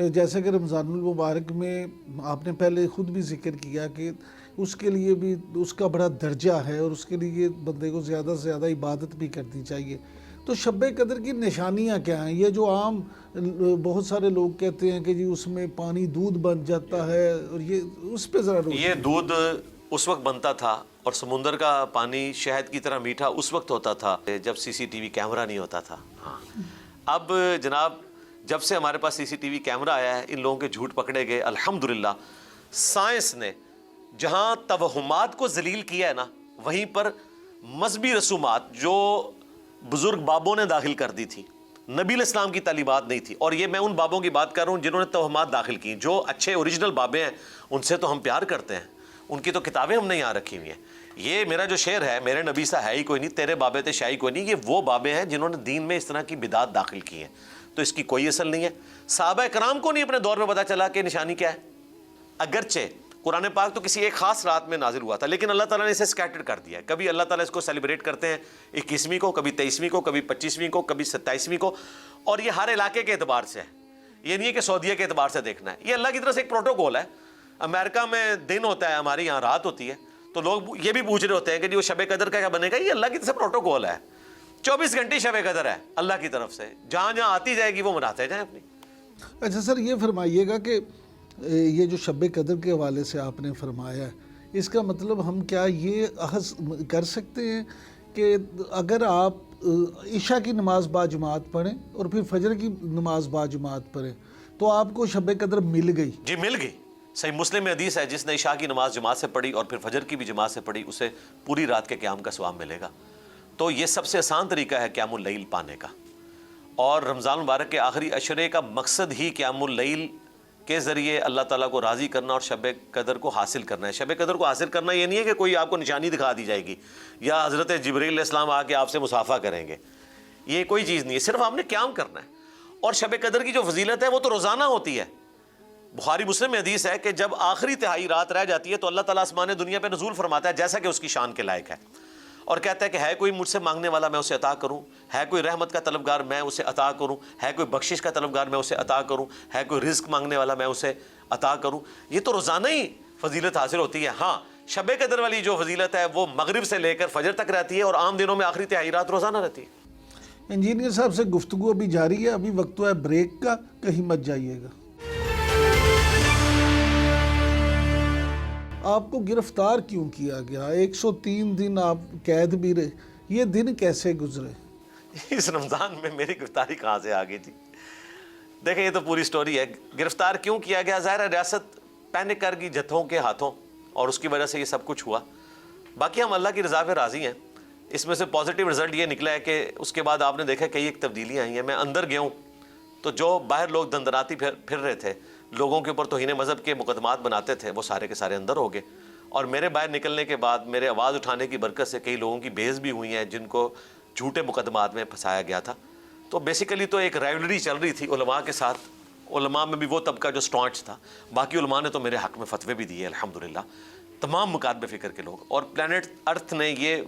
جیسا کہ رمضان المبارک میں آپ نے پہلے خود بھی ذکر کیا کہ اس کے لیے بھی اس کا بڑا درجہ ہے، اور اس کے لیے بندے کو زیادہ سے زیادہ عبادت بھی کرنی چاہیے، تو شب قدر کی نشانیاں کیا ہیں؟ یہ جو عام بہت سارے لوگ کہتے ہیں کہ جی اس میں پانی دودھ بن جاتا ہے، اور یہ اس پہ ذرا یہ دودھ اس وقت بنتا تھا، اور سمندر کا پانی شہد کی طرح میٹھا اس وقت ہوتا تھا جب سی سی ٹی وی کیمرہ نہیں ہوتا تھا۔ ہاں، اب جناب جب سے ہمارے پاس سی سی ٹی وی کیمرہ آیا ہے، ان لوگوں کے جھوٹ پکڑے گئے۔ الحمدللہ سائنس نے جہاں توہمات کو ذلیل کیا ہے نا، وہیں پر مذہبی رسومات جو بزرگ بابوں نے داخل کر دی تھی، نبی علیہ السلام کی تعلیمات نہیں تھی، اور یہ میں ان بابوں کی بات کر رہا ہوں جنہوں نے توہمات داخل کی۔ جو اچھے اوریجنل بابے ہیں ان سے تو ہم پیار کرتے ہیں، ان کی تو کتابیں ہم نے یہاں رکھی ہوئی ہیں۔ یہ میرا جو شعر ہے، میرے نبی سا ہے ہی کوئی نہیں، تیرے بابے تے شاہی کوئی نہیں، یہ وہ بابے ہیں جنہوں نے دین میں اس طرح کی بدعات داخل کی ہیں، تو اس کی کوئی اصل نہیں ہے۔ صحابہ کرام کو نہیں اپنے دور میں پتہ چلا کہ نشانی کیا ہے، اگرچہ قرآن پاک تو کسی ایک خاص رات میں نازل ہوا تھا، لیکن اللہ تعالیٰ نے اسے اسکیٹر کر دیا ہے. کبھی اللہ تعالیٰ اس کو سیلیبریٹ کرتے ہیں 21ویں کو، کبھی 23ویں کو، کبھی 25ویں کو، کبھی 27ویں کو، اور یہ ہر علاقے کے اعتبار سے ہے. یہ نہیں ہے کہ سعودیہ کے اعتبار سے دیکھنا ہے، یہ اللہ کی طرف سے ایک پروٹوکول ہے. امریکہ میں دن ہوتا ہے، ہمارے یہاں رات ہوتی ہے، تو لوگ یہ بھی پوچھ رہے ہوتے ہیں کہ جی وہ شب قدر کا کیا بنے گا. یہ اللہ کی طرف سے پروٹوکول ہے، 24 گھنٹے شب قدر ہے اللہ کی طرف سے، جہاں جہاں آتی جائے گی وہ مناتے جائیں اپنی. اچھا سر، یہ فرمائیے گا کہ یہ جو شب قدر کے حوالے سے آپ نے فرمایا ہے، اس کا مطلب ہم کیا یہ اخذ کر سکتے ہیں کہ اگر آپ عشاء کی نماز با جماعت پڑھیں اور پھر فجر کی نماز با جماعت پڑھیں تو آپ کو شب قدر مل گئی؟ جی مل گئی. صحیح مسلم میں حدیث ہے، جس نے عشاء کی نماز جماعت سے پڑھی اور پھر فجر کی بھی جماعت سے پڑھی، اسے پوری رات کے قیام کا ثواب ملے گا. تو یہ سب سے آسان طریقہ ہے قیام اللیل پانے کا، اور رمضان مبارک کے آخری عشرے کا مقصد ہی قیام اللیل کے ذریعے اللہ تعالیٰ کو راضی کرنا اور شب قدر کو حاصل کرنا ہے. شب قدر کو حاصل کرنا یہ نہیں ہے کہ کوئی آپ کو نشانی دکھا دی جائے گی یا حضرت جبرائیل علیہ السلام آ کے آپ سے مصافحہ کریں گے. یہ کوئی چیز نہیں ہے، صرف آپ نے قیام کرنا ہے. اور شب قدر کی جو فضیلت ہے وہ تو روزانہ ہوتی ہے. بخاری مسلم میں حدیث ہے کہ جب آخری تہائی رات رہ جاتی ہے تو اللہ تعالیٰ آسمان دنیا پہ نزول فرماتا ہے جیسا کہ اس کی شان کے لائق ہے، اور کہتا ہے کہ ہے کوئی مجھ سے مانگنے والا میں اسے عطا کروں، ہے کوئی رحمت کا طلبگار میں اسے عطا کروں، ہے کوئی بخشش کا طلبگار میں اسے عطا کروں، ہے کوئی رزق مانگنے والا میں اسے عطا کروں. یہ تو روزانہ ہی فضیلت حاصل ہوتی ہے. ہاں شب قدر والی جو فضیلت ہے وہ مغرب سے لے کر فجر تک رہتی ہے، اور عام دنوں میں آخری تہائی رات روزانہ رہتی ہے. انجینئر صاحب سے گفتگو ابھی جاری ہے، ابھی وقت ہے بریک کا، کہیں مت جائیے گا. آپ کو گرفتار کیوں کیا گیا؟ 103 دن آپ قید بھی رہے، یہ دن کیسے گزرے؟ اس رمضان میں میری گرفتاری کہاں سے آ گئی تھی؟ دیکھیں یہ تو پوری سٹوری ہے. گرفتار کیوں کیا گیا؟ ظاہر ہے ریاست پینک کر گئی جتھوں کے ہاتھوں، اور اس کی وجہ سے یہ سب کچھ ہوا. باقی ہم اللہ کی رضا پہ راضی ہیں. اس میں سے پازیٹیو رزلٹ یہ نکلا ہے کہ اس کے بعد آپ نے دیکھا کئی ایک تبدیلیاں آئی ہیں. میں اندر گیا ہوں تو جو باہر لوگ دندناتی پھر رہے تھے، لوگوں کے اوپر توہین مذہب کے مقدمات بناتے تھے، وہ سارے کے سارے اندر ہو گئے. اور میرے باہر نکلنے کے بعد میرے آواز اٹھانے کی برکت سے کئی لوگوں کی بحث بھی ہوئی ہیں جن کو جھوٹے مقدمات میں پھنسایا گیا تھا. تو بیسیکلی تو ایک رائولری چل رہی تھی علماء کے ساتھ. علماء میں بھی وہ طبقہ جو سٹانچ تھا، باقی علماء نے تو میرے حق میں فتوے بھی دیے الحمدللہ، تمام مکاتب فکر کے لوگ. اور پلانٹ ارتھ نے یہ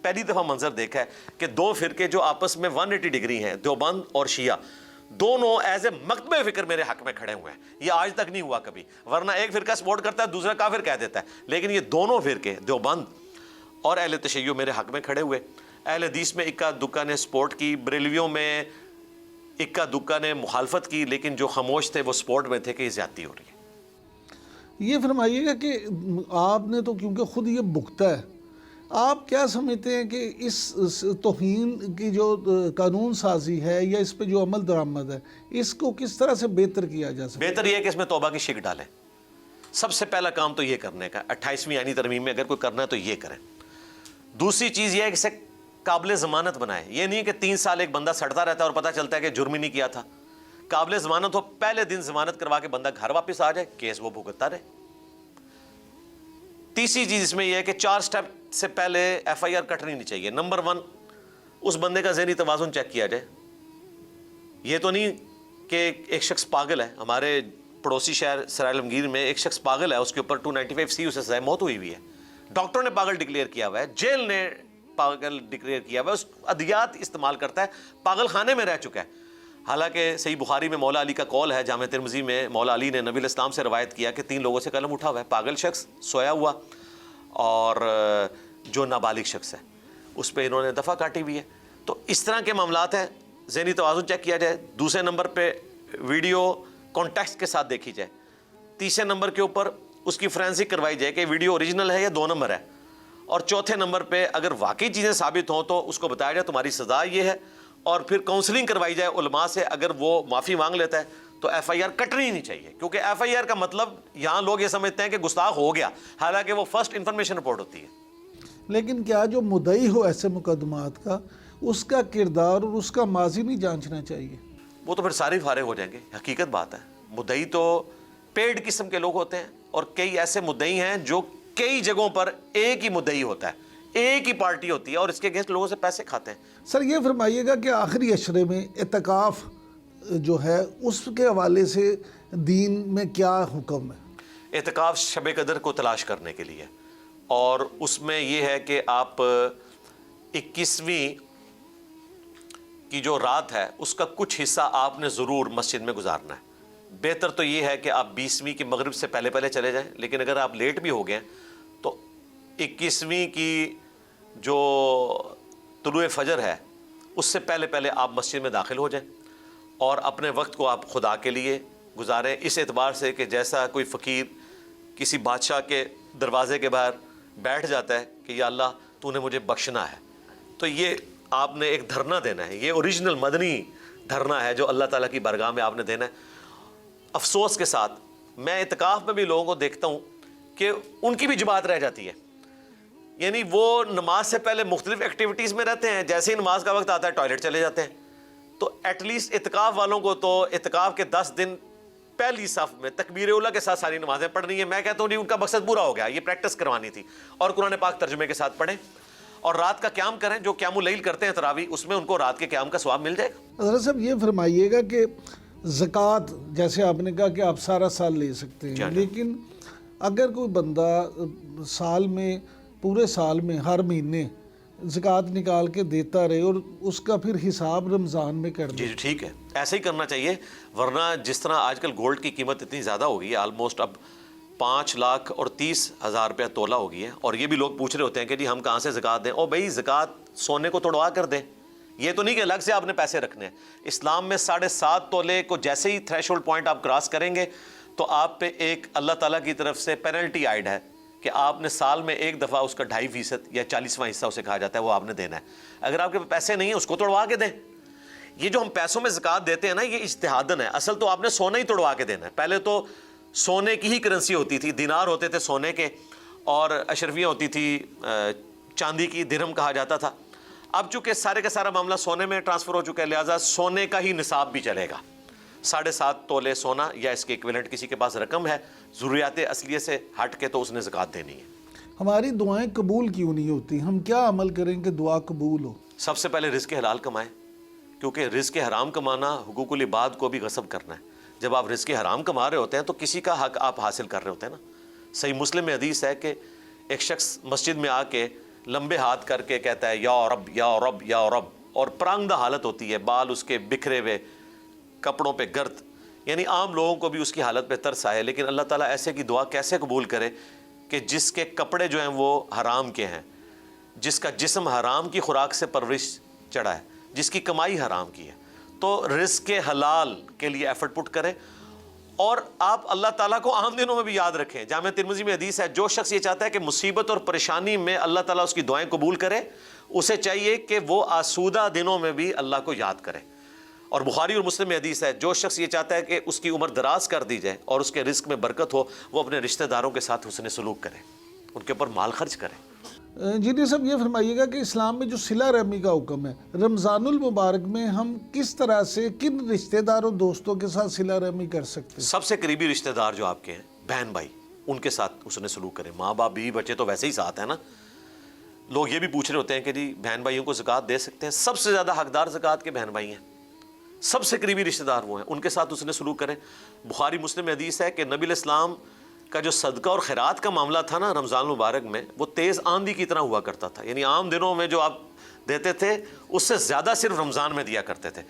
پہلی دفعہ منظر دیکھا ہے کہ دو فرقے جو آپس میں 180 ڈگری ہیں، دیوبند اور شیعہ، دونوں ایز اے مکتبہ فکر میرے حق میں کھڑے ہوئے ہیں. یہ آج تک نہیں ہوا کبھی، ورنہ ایک فرقہ سپورٹ کرتا ہے دوسرا کافر کہہ دیتا ہے، لیکن یہ دونوں فرقے دیوبند اور اہل تشیع میرے حق میں کھڑے ہوئے. اہل حدیث میں اکا دکا نے سپورٹ کی، بریلویوں میں اکا دکا نے مخالفت کی، لیکن جو خاموش تھے وہ سپورٹ میں تھے کہ یہ زیادتی ہو رہی ہے. یہ فرمائیے گا کہ آپ نے تو کیونکہ خود یہ بھگتا ہے، آپ کیا سمجھتے ہیں کہ اس توہین کی جو قانون سازی ہے یا اس پہ جو عمل درآمد ہے، اس کو کس طرح سے بہتر کیا جا سکتا ہے؟ بہتر یہ ہے کہ اس میں توبہ کی شک ڈالیں. سب سے پہلا کام تو یہ کرنے کا، 28ویں آئینی ترمیم میں اگر کوئی کرنا ہے تو یہ کریں. دوسری چیز یہ ہے کہ اسے قابل ضمانت بنائیں. یہ نہیں کہ 3 سال ایک بندہ سڑتا رہتا ہے اور پتہ چلتا ہے کہ جرم ہی نہیں کیا تھا. قابل ضمانت ہو، پہلے دن ضمانت کروا کے بندہ گھر واپس آ جائے، کیس وہ بھگتتا رہے. تیسری چیز اس میں یہ ہے کہ 4 سٹیپ سے پہلے FIR کٹنی نہیں چاہیے. نمبر 1، اس بندے کا ذہنی توازن چیک کیا جائے. یہ تو نہیں کہ ایک شخص پاگل ہے. ہمارے پڑوسی شہر سرائے عالمگیر میں ایک شخص پاگل ہے، اس کے اوپر 295C اسے سزائے موت ہوئی ہے. ڈاکٹر نے پاگل ڈکلیئر کیا ہوا ہے، جیل نے پاگل ڈکلیئر کیا ہوا ہے، اس ادویات استعمال کرتا ہے، پاگل خانے میں رہ چکا ہے. حالانکہ صحیح بخاری میں مولا علی کا قول ہے، جامع ترمذی میں مولا علی نے نبی علیہ السلام سے روایت کیا کہ 3 لوگوں سے قلم اٹھا ہوا ہے، پاگل شخص، سویا ہوا، اور جو نابالغ شخص ہے، اس پہ انہوں نے دفعہ کاٹی ہوئی ہے. تو اس طرح کے معاملات ہیں. ذہنی توازن چیک کیا جائے. دوسرے نمبر پہ ویڈیو کانٹیکسٹ کے ساتھ دیکھی جائے. تیسرے نمبر کے اوپر اس کی فرینسک کروائی جائے کہ ویڈیو اوریجنل ہے یا 2 نمبر ہے. اور چوتھے نمبر پہ اگر واقعی چیزیں ثابت ہوں تو اس کو بتایا جائے تمہاری سزا یہ ہے، اور پھر کاؤنسلنگ کروائی جائے علماء سے. اگر وہ معافی مانگ لیتا ہے تو FIR کٹنی نہیں چاہیے، کیونکہ FIR کا مطلب یہاں لوگ یہ سمجھتے ہیں کہ گستاخ ہو گیا، حالانکہ وہ فرسٹ انفارمیشن رپورٹ ہوتی ہے. لیکن کیا جو مدعی ہو ایسے مقدمات کا، اس کا کردار اور اس کا ماضی نہیں جانچنا چاہیے؟ وہ تو پھر سارے فارغ ہو جائیں گے. حقیقت بات ہے، مدعی تو پیڈ قسم کے لوگ ہوتے ہیں، اور کئی ایسے مدعی ہیں جو کئی جگہوں پر ایک ہی مدعی ہوتا ہے، ایک ہی پارٹی ہوتی ہے، اور اس کے اگینسٹ لوگوں سے پیسے کھاتے ہیں. سر یہ فرمائیے گا کہ آخری عشرے میں اعتکاف جو ہے اس کے حوالے سے دین میں کیا حکم ہے؟ اعتکاف شب قدر کو تلاش کرنے کے لیے، اور اس میں یہ ہے کہ آپ 21ویں کی جو رات ہے اس کا کچھ حصہ آپ نے ضرور مسجد میں گزارنا ہے۔ بہتر تو یہ ہے کہ آپ 20ویں کی مغرب سے پہلے پہلے چلے جائیں، لیکن اگر آپ لیٹ بھی ہو گئے تو 21ویں کی جو طلوع فجر ہے اس سے پہلے پہلے آپ مسجد میں داخل ہو جائیں، اور اپنے وقت کو آپ خدا کے لیے گزاریں، اس اعتبار سے کہ جیسا کوئی فقیر کسی بادشاہ کے دروازے کے باہر بیٹھ جاتا ہے کہ یا اللہ تو نے مجھے بخشنا ہے، تو یہ آپ نے ایک دھرنا دینا ہے، یہ اوریجنل مدنی دھرنا ہے جو اللہ تعالیٰ کی بارگاہ میں آپ نے دینا ہے۔ افسوس کے ساتھ میں اعتکاف میں بھی لوگوں کو دیکھتا ہوں کہ ان کی بھی جماعت رہ جاتی ہے، یعنی وہ نماز سے پہلے مختلف ایکٹیویٹیز میں رہتے ہیں، جیسے ہی نماز کا وقت آتا ہے ٹوائلٹ چلے جاتے ہیں۔ تو ایٹ لیسٹ اعتکاف والوں کو تو اعتکاف کے 10 دن پہلی صف میں تکبیر اولیٰ کے ساتھ ساری نمازیں پڑھنی ہیں۔ میں کہتا ہوں ان کا مقصد پورا ہو گیا، یہ پریکٹس کروانی تھی، اور قرآن پاک ترجمے کے ساتھ پڑھیں، اور رات کا قیام کریں، جو قیام اللیل کرتے ہیں تراویح، اس میں ان کو رات کے قیام کا ثواب مل جائے گا۔ حضرت صاحب یہ فرمائیے گا کہ زکوٰۃ جیسے آپ نے کہا کہ آپ سارا سال لے سکتے ہیں، لیکن اگر کوئی بندہ سال میں پورے سال میں ہر مہینے زکوٰۃ نکال کے دیتا رہے اور اس کا پھر حساب رمضان میں کر دے؟ جی ٹھیک ہے، ایسے ہی کرنا چاہیے، ورنہ جس طرح آج کل گولڈ کی قیمت اتنی زیادہ ہو گئی ہے، آلموسٹ اب 5,30,000 روپیہ تولہ ہو گئی ہے، اور یہ بھی لوگ پوچھ رہے ہوتے ہیں کہ جی ہم کہاں سے زکوٰۃ دیں؟ او بھائی زکوٰۃ سونے کو توڑوا کر دیں، یہ تو نہیں کہ الگ سے آپ نے پیسے رکھنے ہیں۔ اسلام میں 7.5 تولے کو جیسے ہی تھریش ہولڈ پوائنٹ آپ کراس کریں گے تو آپ پہ ایک اللہ تعالیٰ کی طرف سے پینلٹی عائد ہے کہ آپ نے سال میں ایک دفعہ اس کا 2.5% یا 40واں حصہ اسے کہا جاتا ہے وہ آپ نے دینا ہے۔ اگر آپ کے پاس پیسے نہیں ہیں اس کو توڑوا کے دیں۔ یہ جو ہم پیسوں میں زکوٰۃ دیتے ہیں نا، یہ اجتہادن ہے، اصل تو آپ نے سونا ہی توڑوا کے دینا ہے۔ پہلے تو سونے کی ہی کرنسی ہوتی تھی، دینار ہوتے تھے سونے کے، اور اشرفیاں ہوتی تھی چاندی کی، درہم کہا جاتا تھا۔ اب چونکہ سارے کا سارا معاملہ سونے میں ٹرانسفر ہو چکا ہے، لہٰذا سونے کا ہی نصاب بھی چلے گا، 7.5 تولے سونا یا اس کے ایکویلنٹ کسی کے پاس رقم ہے ضروریات اصلیہ سے ہٹ کے تو اس نے زکوٰۃ دینی ہے۔ ہماری دعائیں قبول کیوں نہیں ہوتی؟ ہم کیا عمل کریں کہ دعا قبول ہو؟ سب سے پہلے رزق حلال کمائیں، کیونکہ رزق حرام کمانا حقوق العباد کو بھی غصب کرنا ہے۔ جب آپ رزق حرام کما رہے ہوتے ہیں تو کسی کا حق آپ حاصل کر رہے ہوتے ہیں نا۔ صحیح مسلم میں حدیث ہے کہ ایک شخص مسجد میں آ کے لمبے ہاتھ کر کے کہتا ہے یا رب یا رب یا رب، اور پرانگدہ حالت ہوتی ہے، بال اس کے بکھرے ہوئے، کپڑوں پہ گرد، یعنی عام لوگوں کو بھی اس کی حالت پہ ترس آئے، لیکن اللہ تعالیٰ ایسے کی دعا کیسے قبول کرے کہ جس کے کپڑے جو ہیں وہ حرام کے ہیں، جس کا جسم حرام کی خوراک سے پرورش چڑھا ہے، جس کی کمائی حرام کی ہے۔ تو رزق حلال کے لیے ایفرٹ پٹ کریں، اور آپ اللہ تعالیٰ کو عام دنوں میں بھی یاد رکھیں۔ جامع ترمذی میں حدیث ہے، جو شخص یہ چاہتا ہے کہ مصیبت اور پریشانی میں اللہ تعالیٰ اس کی دعائیں قبول کرے، اسے چاہیے کہ وہ آسودہ دنوں میں بھی اللہ کو یاد کرے۔ اور بخاری اور مسلم میں حدیث ہے، جو شخص یہ چاہتا ہے کہ اس کی عمر دراز کر دی جائے اور اس کے رزق میں برکت ہو، وہ اپنے رشتہ داروں کے ساتھ حسن سلوک کرے، ان کے اوپر مال خرچ کرے۔ جی صاحب یہ فرمائیے گا کہ اسلام میں جو صلہ رحمی کا حکم ہے، رمضان المبارک میں ہم کس طرح سے کن رشتہ داروں دوستوں کے ساتھ صلہ رحمی کر سکتے ہیں؟ سب سے قریبی رشتہ دار جو آپ کے ہیں، بہن بھائی، ان کے ساتھ حسن سلوک کریں۔ ماں باپ بیوی بچے تو ویسے ہی ساتھ ہیں نا۔ لوگ یہ بھی پوچھ رہے ہوتے ہیں کہ جی بہن بھائیوں کو زکوٰۃ دے سکتے ہیں؟ سب سے زیادہ حقدار زکوٰۃ کے بہن بھائی ہیں، سب سے قریبی رشتہ دار وہ ہیں، ان کے ساتھ حسن سلوک کریں۔ بخاری مسلم میں حدیث ہے کہ نبی علیہ السلام کا جو صدقہ اور خیرات کا معاملہ تھا نا رمضان المبارک میں، وہ تیز آندھی کی طرح ہوا کرتا تھا، یعنی عام دنوں میں جو آپ دیتے تھے اس سے زیادہ صرف رمضان میں دیا کرتے تھے۔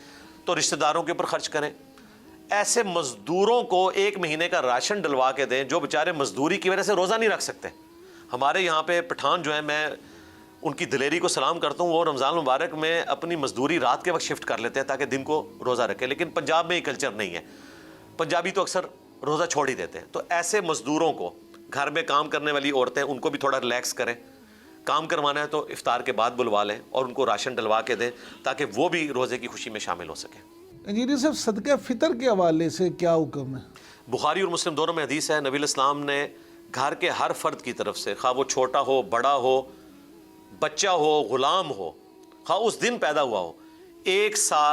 تو رشتہ داروں کے اوپر خرچ کریں۔ ایسے مزدوروں کو 1 مہینے کا راشن ڈلوا کے دیں جو بیچارے مزدوری کی وجہ سے روزہ نہیں رکھ سکتے۔ ہمارے یہاں پہ پٹھان جو ہیں، میں ان کی دلیری کو سلام کرتا ہوں، وہ رمضان المبارک میں اپنی مزدوری رات کے وقت شفٹ کر لیتے ہیں تاکہ دن کو روزہ رکھے، لیکن پنجاب میں یہ کلچر نہیں ہے، پنجابی تو اکثر روزہ چھوڑ ہی دیتے ہیں۔ تو ایسے مزدوروں کو، گھر میں کام کرنے والی عورتیں، ان کو بھی تھوڑا ریلیکس کریں، کام کروانا ہے تو افطار کے بعد بلوا لیں اور ان کو راشن ڈلوا کے دیں تاکہ وہ بھی روزے کی خوشی میں شامل ہو سکیں۔ انجینئر صاحب صدقہ فطر کے حوالے سے کیا حکم ہے؟ بخاری اور مسلم دونوں میں حدیث ہے، نبی علیہ السلام نے گھر کے ہر فرد کی طرف سے، خواہ وہ چھوٹا ہو، بڑا ہو، بچہ ہو، غلام ہو، خواہ اس دن پیدا ہوا ہو، 1 سا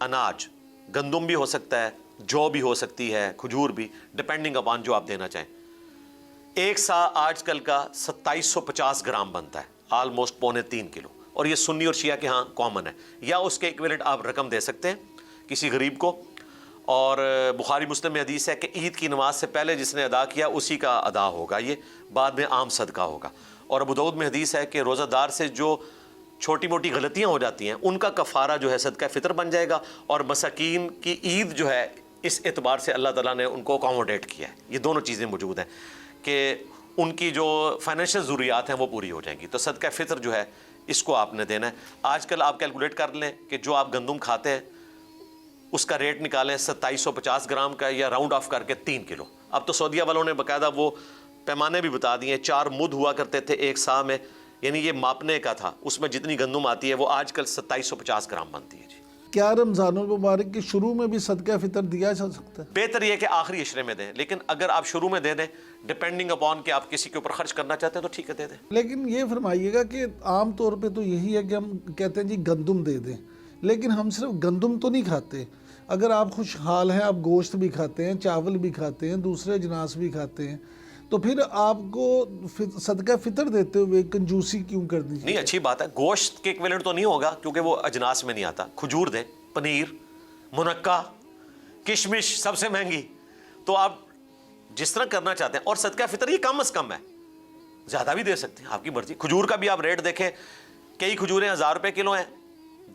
اناج، گندم بھی ہو سکتا ہے، جو بھی ہو سکتی ہے، کھجور بھی، ڈپینڈنگ اپان جو آپ دینا چاہیں۔ 1 سا آج کل کا 2750 گرام بنتا ہے، آلموسٹ 2.25 کلو، اور یہ سنی اور شیعہ کے ہاں کامن ہے، یا اس کے ایکویلنٹ آپ رقم دے سکتے ہیں کسی غریب کو۔ اور بخاری مسلم میں حدیث ہے کہ عید کی نماز سے پہلے جس نے ادا کیا اسی کا ادا ہوگا، یہ بعد میں عام صدقہ ہوگا۔ اور ابو داؤد میں حدیث ہے کہ روزہ دار سے جو چھوٹی موٹی غلطیاں ہو جاتی ہیں ان کا کفارہ جو ہے صدقہ فطر بن جائے گا، اور مساکین کی عید جو ہے اس اعتبار سے اللہ تعالیٰ نے ان کو اکاموڈیٹ کیا ہے۔ یہ دونوں چیزیں موجود ہیں کہ ان کی جو فائنینشیل ضروریات ہیں وہ پوری ہو جائیں گی۔ تو صدقہ فطر جو ہے اس کو آپ نے دینا ہے۔ آج کل آپ کیلکولیٹ کر لیں کہ جو آپ گندم کھاتے ہیں اس کا ریٹ نکالیں 2750 گرام کا، یا راؤنڈ آف کر کے 3 کلو۔ اب تو سعودیہ والوں نے باقاعدہ وہ پیمانے بھی بتا دیے، 4 مد ہوا کرتے تھے ایک سا میں، یعنی یہ ماپنے کا تھا، اس میں جتنی گندم آتی ہے وہ آج کل 2750 گرام بنتی ہے جی۔ کیا رمضان المبارک کے شروع میں بھی صدقہ فطر دیا جا سکتا ہے؟ بہتر یہ کہ آخری عشرے میں دیں، لیکن اگر آپ شروع میں دے دیں ڈپینڈنگ اپون کہ آپ کسی کے اوپر خرچ کرنا چاہتے ہیں تو ٹھیک ہے دے دیں۔ لیکن یہ فرمائیے گا کہ عام طور پہ تو یہی ہے کہ ہم کہتے ہیں جی گندم دے دیں، لیکن ہم صرف گندم تو نہیں کھاتے۔ اگر آپ خوشحال ہیں، آپ گوشت بھی کھاتے ہیں، چاول بھی کھاتے ہیں، دوسرے اجناس بھی کھاتے ہیں، تو پھر آپ کو صدقہ فطر دیتے ہوئے کنجوسی کیوں کرنی چاہیے؟ نہیں، اچھی بات ہے، گوشت کے ایکویلنٹ تو نہیں ہوگا کیونکہ وہ اجناس میں نہیں آتا۔ کھجور دیں، پنیر، منقع، کشمش سب سے مہنگی، تو آپ جس طرح کرنا چاہتے ہیں۔ اور صدقہ فطر یہ کم از کم ہے، زیادہ بھی دے سکتے ہیں، آپ کی مرضی۔ کھجور کا بھی آپ ریٹ دیکھیں، کئی کھجوریں 1000 روپے کلو ہیں،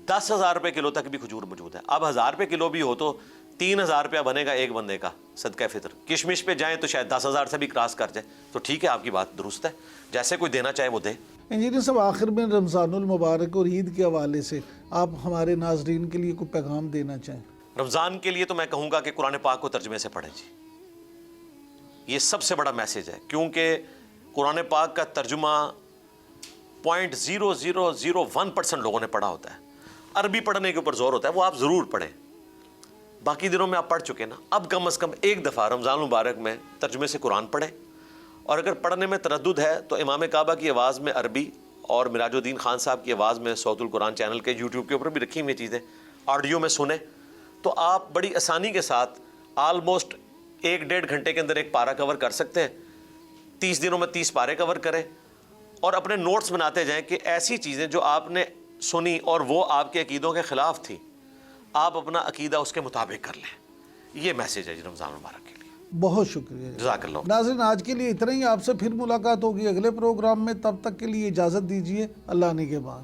10,000 روپے کلو تک بھی کھجور موجود ہے۔ اب 1000 روپے کلو بھی ہو تو 3000 روپیہ بنے گا ایک بندے کا صدقہ فطر۔ کشمش پہ جائیں تو شاید 10,000 سے بھی کراس کر جائے، تو ٹھیک ہے، آپ کی بات درست ہے، جیسے کوئی دینا چاہے وہ دے۔ انجینئر صاحب، آخر میں رمضان المبارک اور عید کے حوالے سے آپ ہمارے ناظرین کے لیے کوئی پیغام دینا چاہیں؟ رمضان کے لیے تو میں کہوں گا کہ قرآن پاک کو ترجمے سے پڑھیں جی، یہ سب سے بڑا میسیج ہے، کیونکہ قرآن پاک کا ترجمہ 0.0001% لوگوں نے پڑھا ہوتا ہے۔ عربی پڑھنے کے اوپر زور ہوتا ہے، وہ آپ ضرور پڑھیں، باقی دنوں میں آپ پڑھ چکے نا، اب کم از کم ایک دفعہ رمضان مبارک میں ترجمے سے قرآن پڑھیں۔ اور اگر پڑھنے میں تردد ہے تو امام کعبہ کی آواز میں عربی اور مراج الدین خان صاحب کی آواز میں صوت القرآن چینل کے یوٹیوب کے اوپر بھی رکھی ہوئی چیزیں آڈیو میں سنیں، تو آپ بڑی آسانی کے ساتھ آلموسٹ 1-1.5 گھنٹے کے اندر ایک پارہ کور کر سکتے ہیں۔ 30 دنوں میں 30 پارے کور کریں، اور اپنے نوٹس بناتے جائیں کہ ایسی چیزیں جو آپ نے سنی اور وہ آپ کے عقیدوں کے خلاف تھی، آپ اپنا عقیدہ اس کے مطابق کر لیں۔ یہ میسیج ہے جی رمضان مبارک کے لیے۔ بہت شکریہ جزاک اللہ۔ ناظرین، آج کے لیے اتنا ہی، آپ سے پھر ملاقات ہوگی اگلے پروگرام میں، تب تک کے لیے اجازت دیجیے، اللہ نے کے بعد۔